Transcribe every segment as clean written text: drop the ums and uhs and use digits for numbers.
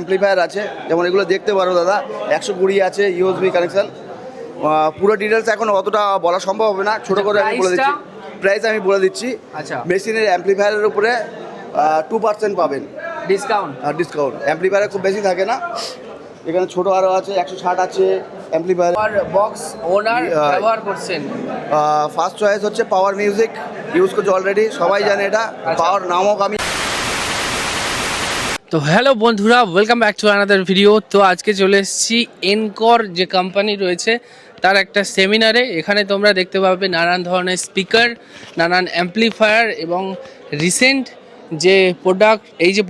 Amplifier আছে, যেমন এগুলো দেখতে পারো দাদা, 120 আছে ইউএসবি কানেকশন। পুরো ডিটেলস এখন অতটা বলা সম্ভব হবে না, ছোটো করে আমি বলে দিচ্ছি। প্রাইস আমি বলে দিচ্ছি। আচ্ছা, মেশিনের অ্যাম্প্লিফায়ারের উপরে 2% পাবেন ডিসকাউন্ট। ডিসকাউন্ট। অ্যাম্প্লিফায়ারে খুব বেশি থাকে না, এখানে ছোটো আরও আছে, 160 আছে অ্যাম্প্লিফায়ার। আর বক্স ওনার ব্যবহার করছেন। ফার্স্ট চয়েস হচ্ছে পাওয়ার মিউজিক, ইউজ করছে অলরেডি, সবাই জানে এটা। পাওয়ার নামক আমি। তো হ্যালো বন্ধুরা, welcome back to another video. তো আজকে চলে এসেছি এনকর যে কোম্পানি রয়েছে তার একটা সেমিনারে। এখানে তোমরা দেখতে পাবে নানান ধরনের স্পিকার, নানান অ্যাম্প্লিফায়ার এবং রিসেন্ট যে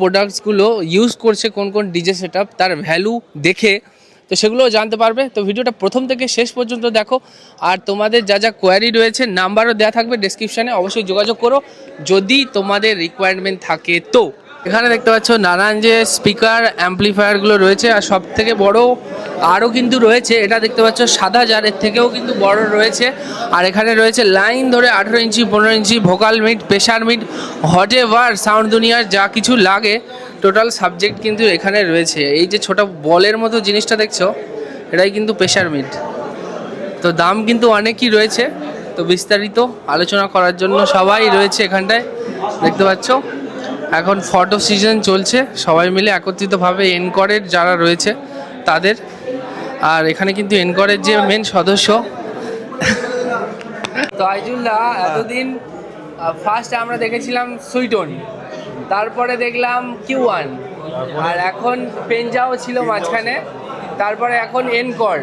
প্রোডাক্টসগুলো ইউজ করছে কোন কোন ডিজে সেটআপ, তার ভ্যালু দেখে তো সেগুলো জানতে পারবে। তো ভিডিওটা প্রথম থেকে শেষ পর্যন্ত দেখো। আর তোমাদের যা যা কোয়ারি রয়েছে নাম্বারও দেওয়া থাকবে ডেসক্রিপশানে, অবশ্যই যোগাযোগ করো যদি তোমাদের রিকোয়ারমেন্ট থাকে। তো এখানে দেখতে পাচ্ছ নানান যে স্পিকার অ্যাম্প্লিফায়ারগুলো রয়েছে, আর সব থেকে বড় আরও কিন্তু রয়েছে, এটা দেখতে পাচ্ছ 7,000 এর থেকেও কিন্তু বড় রয়েছে। আর এখানে রয়েছে লাইন ধরে 18 inch, 15 inch, vocal mid, pressure mid, hot ever, sound দুনিয়ার যা কিছু লাগে টোটাল সাবজেক্ট কিন্তু এখানে রয়েছে। এই যে ছোট বলের মতো জিনিসটা দেখছো, এটাই কিন্তু প্রেশার মিড। তো দাম কিন্তু অনেকই রয়েছে। তো বিস্তারিত আলোচনা করার জন্য সবাই রয়েছে এখানটায়, দেখতে পাচ্ছ। এখন ফটো সিজন চলছে, সবাই মিলে একত্রিতভাবে এনকরের যারা রয়েছে তাদের। আর এখানে কিন্তু এনকরের যে মেন সদস্য তো আইজুল্লাহ, এতদিন ফার্স্ট আমরা দেখেছিলাম সুইটন, তারপরে দেখলাম Q1, আর এখন পেনজাও ছিল মাঝখানে, তারপরে এখন এনকর।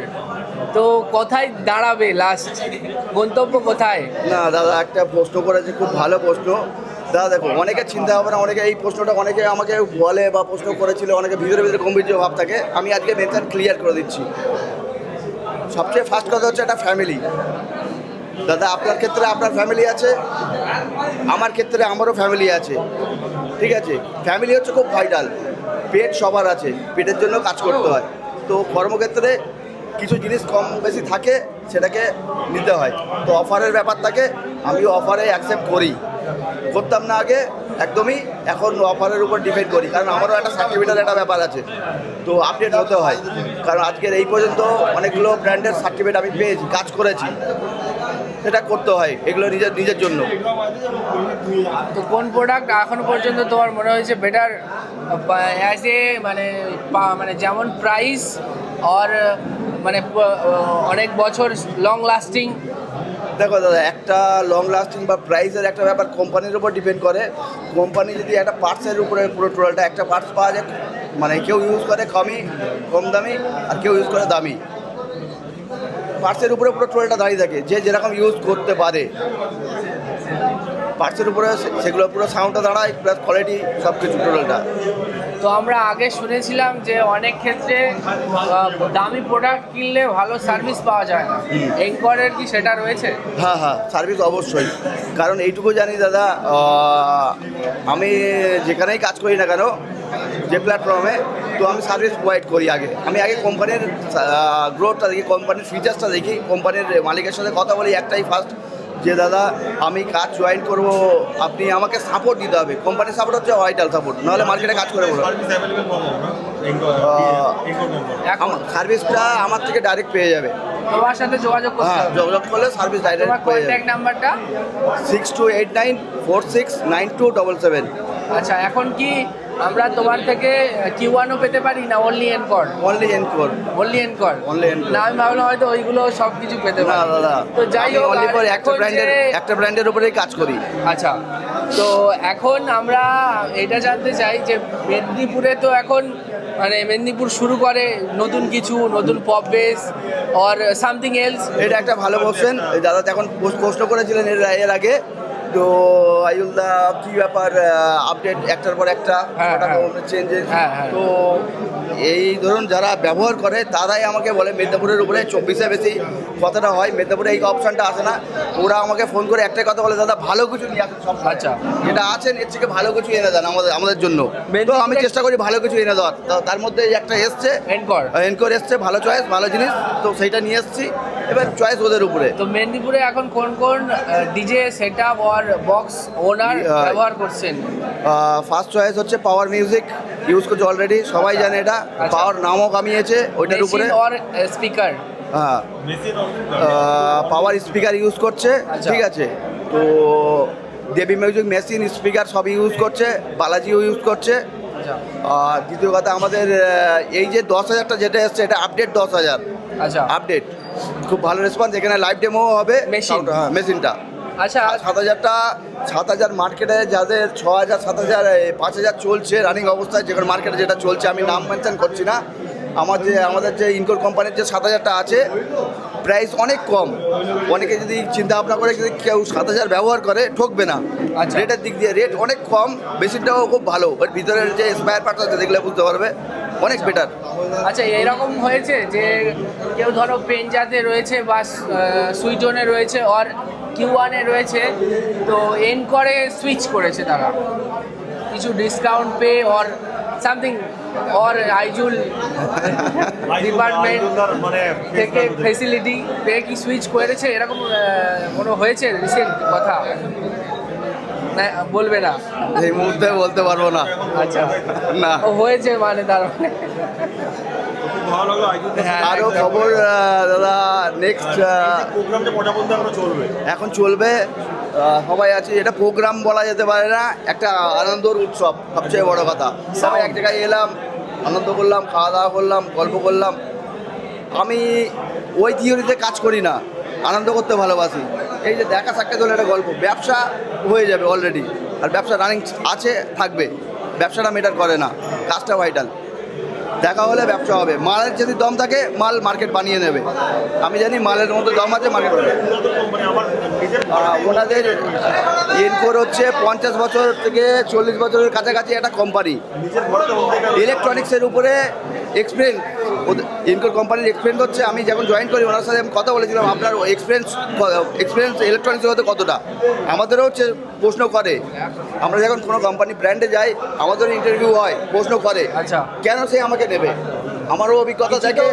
তো কোথায় দাঁড়াবে লাস্ট গন্তব্য কোথায়? না দাদা, একটা প্রশ্ন করেছে, খুব ভালো প্রশ্ন দাদা। দেখো, অনেকে চিন্তা ভাবনা, অনেকে এই প্রশ্নটা অনেকে আমাকে বলে বা প্রশ্ন করেছিল, অনেকে ভিতরে ভিতরে গম্ভীর্য ভাব থাকে। আমি আজকে মেনশন ক্লিয়ার করে দিচ্ছি। সবচেয়ে ফার্স্ট কথা হচ্ছে একটা ফ্যামিলি। দাদা, আপনার ক্ষেত্রে আপনার ফ্যামিলি আছে, আমার ক্ষেত্রে আমারও ফ্যামিলি আছে, ঠিক আছে? ফ্যামিলি হচ্ছে খুব ভাইটাল। পেট সবার আছে, পেটের জন্য কাজ করতে হয়। তো কর্মক্ষেত্রে কিছু জিনিস কম বেশি থাকে, সেটাকে নিতে হয়। তো অফারের ব্যাপার থাকে, আমিও অফারে অ্যাকসেপ্ট করতাম না আগে একদমই, এখন অফারের উপর ডিপেন্ড করি, কারণ আমারও একটা সার্টিফিকেটের একটা ব্যাপার আছে। তো আপডেট হতে হয়, কারণ আজকের এই পর্যন্ত অনেকগুলো ব্র্যান্ডের সার্টিফিকেট আমি পেয়েছি, কাজ করেছি, সেটা করতে হয় এগুলো নিজের জন্য। তো কোন প্রোডাক্ট এখনো পর্যন্ত তোমার মনে হয়েছে বেটার অ্যাজ এ মানে যেমন প্রাইস আর অনেক বছর লং লাস্টিং? দেখো দাদা, একটা লং লাস্টিং বা প্রাইসের একটা ব্যাপার কোম্পানির উপর ডিপেন্ড করে। কোম্পানি যদি একটা পার্টসের উপরে পুরো টোটালটা, একটা পার্টস পাওয়া যায়, মানে কেউ ইউজ করে কম দামি, আর কেউ ইউজ করে দামি। পার্টসের উপরে পুরো টোটালটা দাঁড়িয়ে থাকে, যে যেরকম ইউজ করতে পারে পার্টসের উপরে, সেগুলো পুরো সাউন্ডটা দাঁড়ায়, প্লাস কোয়ালিটি সব কিছু টোটালটা। তো আমরা আগে শুনেছিলাম যে অনেক ক্ষেত্রে দামি প্রোডাক্ট কিনলে ভালো সার্ভিস পাওয়া যায় না, এনকরের কি সেটা রয়েছে? হ্যাঁ হ্যাঁ, সার্ভিস অবশ্যই। কারণ এইটুকু জানি দাদা, আমি যেখানেই কাজ করি না কেন, যে প্ল্যাটফর্মে, তো আমি সার্ভিস প্রোভাইড করি। আমি আগে কোম্পানির গ্রোথটা দেখি, কোম্পানির ফিচার্সটা দেখি, কোম্পানির মালিকের সাথে কথা বলি একটাই ফার্স্ট, যে দাদা আমি কাজ জয়েন করবো, আপনি আমাকে সাপোর্ট দিতে হবে। কোম্পানির সাপোর্ট হচ্ছে ভাইটাল সাপোর্ট, নাহলে মার্কেটে কাজ করে বলো। সার্ভিসটা আমার থেকে ডাইরেক্ট পেয়ে যাবে, তোমার সাথে যোগাযোগ করতে হ্যাঁ, হবে। যোগাযোগ করলে সার্ভিস ডাইরেক্ট পেয়ে যাবে। কন্ট্যাক্ট নাম্বারটা 6289469277। আচ্ছা, এখন কি আমরা তোমার থেকে Q1ও পেতে পারি না only encore? Only encore. Only encore. Only Encore। না, আমি ভাবলাম হয়তো ওইগুলো সব কিছু পেতে না পারি। দাদা, তো যাই হোক, অনলি ফর এখন যে- একটা ব্র্যান্ডের উপরেই কাজ করি। আচ্ছা, তো এখন আমরা এটা জানতে চাই যে মেদিনীপুরে তো এখন মেদিনীপুর শুরু করে নতুন কিছু, নতুন pop base or something else. এটা একটা ভালো কোশ্চেন দাদা, এখন প্রশ্ন করেছিলেন এর আগে। তো আইউল্লাহ, কি ব্যাপার, আপডেট একটার পর একটা হ্যাঁ, হ্যাঁ। চেঞ্জেস। হ্যাঁ, হ্যাঁ। তো এই ধরুন যারা ব্যবহার করে তারাই আমাকে বলে মেদিনীপুরের উপরে 24-এ বেশি কথাটা হয়, মেদিনীপুরে এই অপশানটা আসে না। ওরা আমাকে ফোন করে একটাই কথা বলে, দাদা ভালো কিছু নিয়ে আসেন সব। আচ্ছা। যেটা আছেন এর থেকে ভালো কিছু এনে দেন আমাদের জন্য। তো আমি চেষ্টা করি ভালো কিছু এনে দেওয়ার। তো তার মধ্যে এই একটা এসছে এনকোর এসছে, ভালো চয়েস, ভালো জিনিস, তো সেইটা নিয়ে এসেছি। এবার চয়েস ওদের উপরে। তো মেদিনীপুরে এখন কোন কোন ডিজে সেটআপ আর বক্স ওনার ব্যবহার করছেন? ফার্স্ট চয়েস হচ্ছে পাওয়ার মিউজিক, ইউজ করছে অলরেডি, সবাই জানে এটা। পাওয়ার নামও কামিয়েছে ওইটার উপরে। আর স্পিকার, হ্যাঁ, পাওয়ার স্পিকার ইউজ করছে, ঠিক আছে। তো দেবী মিউজিক মেশিন স্পিকার সব ইউজ করছে, বালাজিও ইউজ করছে। আর দ্বিতীয় কথা আমাদের এই যে 10,000টা যেটা এসছে এটা আপডেট 10,000। আচ্ছা, আপডেট খুব ভালো রেসপন্স। এখানে লাইভ ডেমো হবে হ্যাঁ মেশিনটা। আচ্ছা, 7,000 মার্কেটে যাদের 6,000 7,000 5,000 চলছে রানিং অবস্থায়, যেখানে মার্কেটে যেটা চলছে আমি নাম মেনশন করছি না। আমাদের যে ইনকোর কোম্পানির যে 7,000টা আছে প্রাইস অনেক কম। অনেকে যদি চিন্তা ভাবনা করে যদি কেউ 7,000 ব্যবহার করে ঠকবে না। আচ্ছা। রেটের দিক দিয়ে রেট অনেক কম, মেশিনটাও খুব ভালো। ওর ভিতরের যে স্পায়ার পার্টস আছে দেখলে বুঝতে পারবে, অনেক বেটার। আচ্ছা, এরকম হয়েছে যে কেউ ধরো পেনজাতে রয়েছে বা সুইটনে রয়েছে আর কিউ1-এ রয়েছে, তো এনকরে সুইচ করেছে তারা, কিছু discount pay or something or Aizul department থেকে ফেসিলিটি পেয়ে কি সুইচ করেছে, এরকম কোনো হয়েছে রিসেন্ট কথা? না বলবে না এই মুহূর্তে বলতে পারবো না। আচ্ছা, না ও হয়েছে মানে তার মানে। হ্যাঁ, আরও খবর দাদা, নেক্সট এখন চলবে, সবাই আছে। এটা প্রোগ্রাম বলা যেতে পারে না, একটা আনন্দর উৎসব সবচেয়ে বড় কথা। সবাই এক জায়গায় এলাম, আনন্দ করলাম, খাওয়া দাওয়া করলাম, গল্প করলাম। আমি ওই থিওরিতে কাজ করি না, আনন্দ করতে ভালোবাসি। এই যে দেখা সাক্ষাৎ হলে একটা গল্প, ব্যবসা হয়ে যাবে অলরেডি, আর ব্যবসা রানিং আছে, থাকবে। ব্যবসাটা ম্যাটার করে না, কাজটা ভাইটাল। দেখা হলে ব্যবসা হবে। মালের যদি দম থাকে মাল মার্কেট বানিয়ে নেবে। আমি জানি মালের মধ্যে দম আছে, মার্কেট বানিয়ে। ওনাদের এনকোর হচ্ছে 50 বছর থেকে 40 বছরের কাছাকাছি একটা কোম্পানি। ইলেকট্রনিক্সের উপরে এক্সপিরিয়েন্স এনকোর কোম্পানির এক্সপিরিয়েন্স হচ্ছে। আমি যখন জয়েন করি ওনার সাথে আমি কথা বলেছিলাম, আপনার এক্সপিরিয়েন্স ইলেকট্রনিক্সের মধ্যে কতটা। আমাদেরও হচ্ছে প্রশ্ন করে, আমরা যখন কোনো কোম্পানি ব্র্যান্ডে যাই আমাদেরও ইন্টারভিউ হয়, প্রশ্ন করে আচ্ছা, কেন সে আমাকে নেবে। আমারও অভিজ্ঞতা থাকে,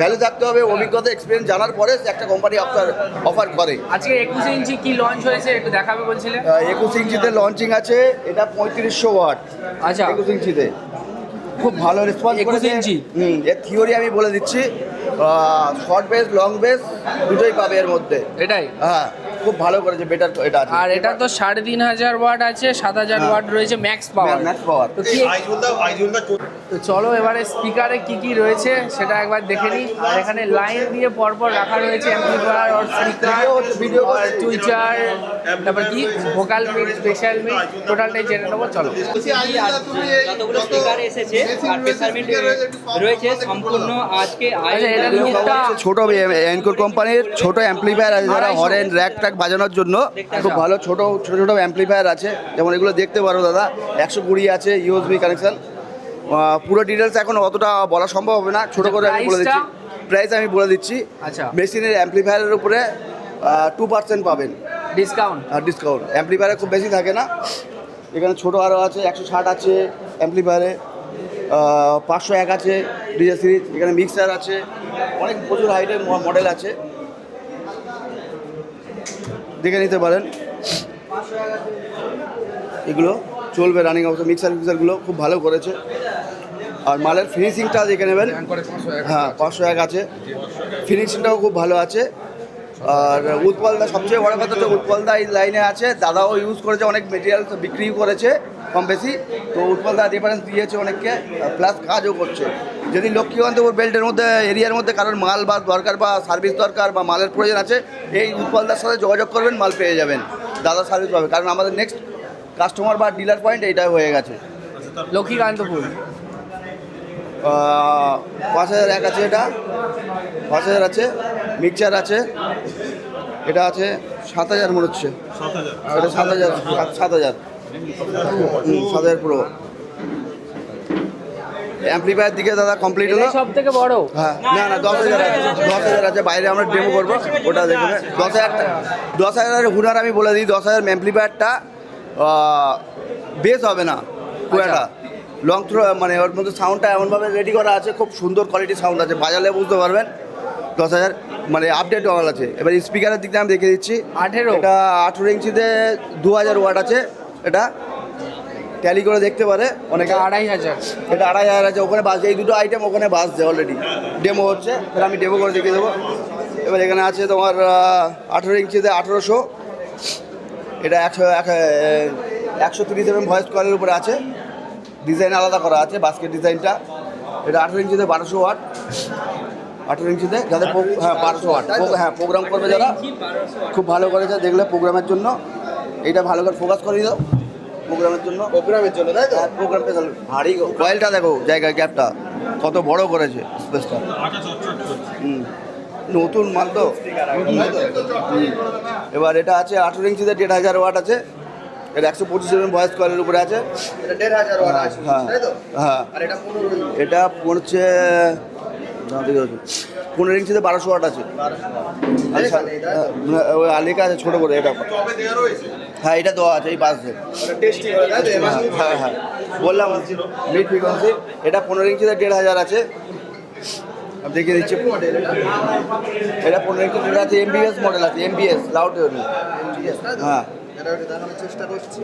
ভ্যালু থাকতে হবে, অভিজ্ঞতা এক্সপিরিয়েন্স জানার পরে একটা কোম্পানি অফার করে। আজকে 21 ইঞ্চি কি লঞ্চ হয়েছে একটু দেখাবে বলছিলে? 21 ইঞ্চিতে লঞ্চিং আছে, এটা 3500 ওয়াট। আচ্ছা, 21 ইঞ্চিতে খুব ভালো রেসপন্স 21 ইঞ্চি। এর থিওরি আমি বলে দিচ্ছি, শর্ট বেস লং বেস দুটোই পাবে এর মধ্যে। এটাই, হ্যাঁ খুব ভালো করেছে, বেটার এটা আছে। আর এটা তো 3,500 ওয়াট আছে, 7,000 ওয়াট রয়েছে ম্যাক্স পাওয়ার। ম্যাক্স পাওয়ার। তো চলো এবারে স্পিকারে কি কি রয়েছে সেটা একবার দেখে নিই। আর এখানে লাইন দিয়ে পরপর রাখা রয়েছে অ্যাম্পলিফায়ার আর স্পিকার আর টুইটার, তারপর কি ভোকাল মিট, স্পেশাল মিট, টোটালটাই জেনে নেবো। চলো। যতগুলো স্পিকার এসেছে আর মেজারমেন্ট রয়েছে সম্পূর্ণ আজকে ছোট এনকোর কোম্পানির ছোট অ্যাম্পলিফায়ার আছে, যারা হরেন র্যাক ট্যাক বাজানোর জন্য খুব ভালো ছোট ছোট অ্যাম্পলিফায়ার আছে। যেমন এগুলো দেখতে পারো দাদা, 120 আছে ইউএসবি কানেকশন। পুরো ডিটেলস এখন অতটা বলা সম্ভব হবে না, ছোট করে আমি বলে দিচ্ছি। প্রাইস আমি বলে দিচ্ছি। আচ্ছা, মেশিনের অ্যাম্পলিফায়ারের উপরে 2% পাবেন ডিসকাউন্ট। আর ডিসকাউন্ট অ্যাম্পলিফায়ারে খুব বেশি থাকে না। এখানে ছোটো আরও আছে, 160 আছে অ্যাম্পলিফায়ারে, 501 আছে ডিজে সিরিজ। এখানে মিক্সার আছে, অনেক প্রচুর হাইটের মডেল আছে, দেখে নিতে পারেন। এগুলো চলবে রানিং অবস্থা। মিক্সারগুলো খুব ভালো করেছে। আর মালের ফিনিশিংটা দেখে নেবেন। হ্যাঁ 501 আছে, ফিনিশিংটাও খুব ভালো আছে। আর উৎপলদা সবচেয়ে বড় কথা, তো উৎপলদা এই লাইনে আছে, দাদাও ইউজ করেছে, অনেক মেটেরিয়াল বিক্রিও করেছে কম বেশি। তো উৎপলদা রেফারেন্স দিয়েছে অনেককে, প্লাস কাজও করছে। যদি লক্ষ্মীকান্তপুর বেল্টের মধ্যে এরিয়ার মধ্যে কারোর মাল বা দরকার বা সার্ভিস দরকার বা মালের প্রয়োজন আছে, এই উৎপলদার সাথে যোগাযোগ করবেন, মাল পেয়ে যাবেন, দাদা সার্ভিস পাবে। কারণ আমাদের নেক্সট কাস্টমার বা ডিলার পয়েন্ট এইটাই হয়ে গেছে লক্ষ্মীকান্তপুর। 5001 আছে, এটা 5000 আছে। মিক্সচার আছে, এটা আছে 7000 মনে হচ্ছে, এটা 7000 পুরো। অ্যাম্পলিফায়ার দিকে দাদা কমপ্লিট হলো। সব থেকে বড়। হ্যাঁ না না 10,000 আছে, 10,000 আছে, বাইরে আমরা ডেমো করবো, ওটা দেখবে। 10,000 হুনার আমি বলে দিই, 10,000 অ্যাম্পলিফায়ারটা বেস হবে না খুব একটা, লং থ্রো, মানে ওর মধ্যে সাউন্ডটা এমনভাবে রেডি করা আছে, খুব সুন্দর কোয়ালিটির সাউন্ড আছে, বাজালে বুঝতে পারবেন। 10,000 মানে আপডেট ওয়াল আছে। এবার স্পিকারের দিকটা আমি দেখিয়ে দিচ্ছি। 18 এটা 18 ইঞ্চিতে 2,000 ওয়াট আছে, এটা ট্যালি করে দেখতে পারে অনেকে। 2,500। এটা 2,500 আছে, ওখানে বাজছে, এই দুটো আইটেম ওখানে বাজছে অলরেডি, ডেমো হচ্ছে, তাহলে আমি ডেমো করে দেখিয়ে দেবো। এবার এখানে আছে তোমার 18 ইঞ্চিতে 1800, এটা 130 mm ভয়েস কয়েলের উপরে আছে, ডিজাইন আলাদা করা আছে, বাস্কেট ডিজাইনটা। এটা 18 ইঞ্চিতে 1200 ওয়াট, 18 ইঞ্চিতে যাদের হ্যাঁ 1200 ওয়াট, হ্যাঁ প্রোগ্রাম করবে যারা, খুব ভালো করেছে দেখলে প্রোগ্রামের জন্য। এইটা ভালো করে ফোকাস করে দাও প্রোগ্রামের জন্য, তাই তো? প্রোগ্রামটা ভারী, কয়েলটা দেখো জায়গা গ্যাপটা কত বড় করেছে, স্পেসটা। নতুন মাল তো। এবার এটা আছে 18 ইঞ্চিতে 1,500 ওয়াট আছে, এটা 125 mm ভয়েস কয়েলের উপরে আছে, এটা 1,500 ওয়াট আছে। হ্যাঁ হ্যাঁ, এটা পড়ছে 15 ইঞ্চিতে 1200 ওয়াট আছে। ওই আলিকা আছে ছোটো করে, এটা হ্যাঁ এটা দেওয়া আছে এই পাশে। হ্যাঁ হ্যাঁ বললাম মিড ফ্রিকোয়েন্সি, এটা 15 ইঞ্চিতে 1,500 আছে, আমি দেখিয়ে দিচ্ছি। এটা 15 ইঞ্চি যেটা আছে MBS মডেল আছে, MBS লাউড হ্যাঁ। চেষ্টা করছি।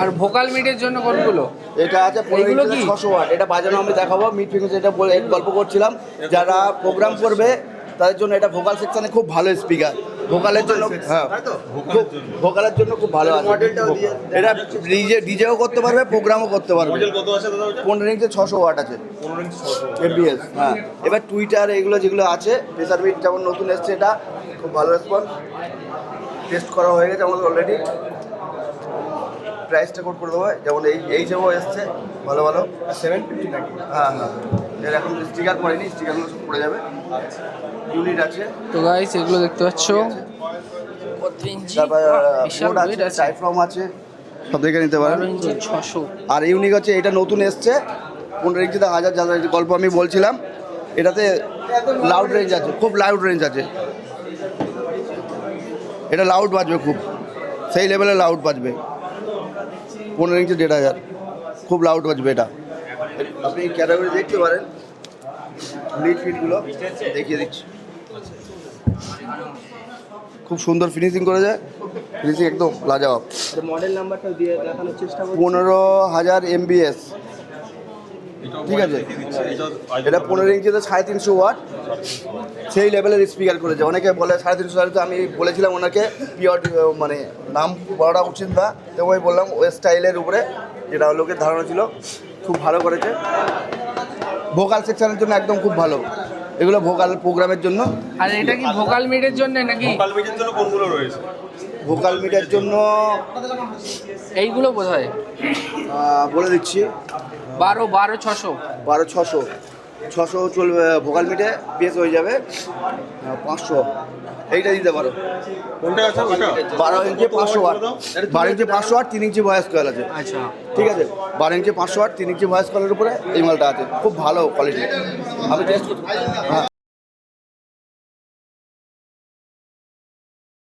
আর ভোকাল মিডের জন্য কোনগুলো? এটা আছে 600 ওয়াট, এটা বাজানো আমি দেখাবো। মিড ফ্রিকোয়েন্সি এটা গল্প করছিলাম, যারা প্রোগ্রাম করবে তাদের জন্য এটা ভোকাল সেকশনে খুব ভালো স্পিকার, ভোকালের জন্য। হ্যাঁ ভোকালের জন্য খুব ভালো আছে। এটা ডিজেও করতে পারবে, প্রোগ্রামও করতে পারবে। 15 ইঞ্চি 600 ওয়াট আছে, MBS। হ্যাঁ এবার টুইটার এগুলো যেগুলো আছে, প্রেসার মিট যেমন নতুন এসছে, এটা খুব ভালো রেসপন্স, টেস্ট করা হয়ে গেছে আমাদের অলরেডি। প্রাইসটা কোড করে দেবো, যেমন এই যেমন এসছে ভালো ভালো 750 নাকি। হ্যাঁ হ্যাঁ, এর এখন স্টিকার পড়েনি, স্টিকারগুলো সব পড়ে যাবে। ইউনিট আছে তো গাইস এগুলো দেখতে পাচ্ছ, তারপর বোর্ড আছে, টাইফ্রম আছে, সব দেখে নিতে পারেন। 600। আর ইউনিক হচ্ছে এটা নতুন এসছে 15 ইঞ্চিতে 1000, যাদের গল্প আমি বলছিলাম, এটাতে লাউড রেঞ্জ আছে, খুব লাউড রেঞ্জ আছে, এটা লাউড বাজবে খুব, সেই লেভেলে লাউড বাজবে। 15 ইঞ্চি 1,500, খুব লাউড বাজবে এটা। আপনি ক্যাটাগরি দেখতে পারেন, লিড ফিটগুলো দেখিয়ে দিচ্ছি, খুব সুন্দর ফিনিশিং করে যায়, ফিনিশিং একদম লাজবাব। মডেল নাম্বারটা দিয়ে দেখানোর চেষ্টা করছি। 15,000 MBS, ঠিক আছে। এটা 15 ইঞ্চিতে 350 ওয়াট, সেই লেভেলের স্পিকার করেছে। অনেকে বলে 350 ওয়াট, তো আমি বলেছিলাম ওনাকে পিওর, মানে নাম বলাটা উচিত না, তো ওই বললাম ওই স্টাইলের উপরে, যেটা লোকের ধারণা ছিল। খুব ভালো করেছে, ভোকাল সেকশনের জন্য একদম খুব ভালো, এগুলো ভোকাল প্রোগ্রামের জন্য। আর এটা কি ভোকাল মিডের জন্য নাকি? ভোকাল মিডের জন্য কোনগুলো রয়েছে? ভোকাল মিডের জন্য এইগুলো বোধহয় বলে দিচ্ছি, 12,600। 12,600, 600 চলবে ভোকাল মিডে, বেস হয়ে যাবে 500, এইটা দিতে পারো। কোনটা আছে ওটা? 12 ইঞ্চি 500 ওয়াট, 12 ইঞ্চি 500 ওয়াট, 3 ইঞ্চি ভয়েস কয়েল আছে। আচ্ছা ঠিক আছে, 12 ইঞ্চি 500 ওয়াট, 3 ইঞ্চি ভয়েস কয়েলের উপরে এই মালটা আছে, খুব ভালো কোয়ালিটি। আমি টেস্ট করছি, হ্যাঁ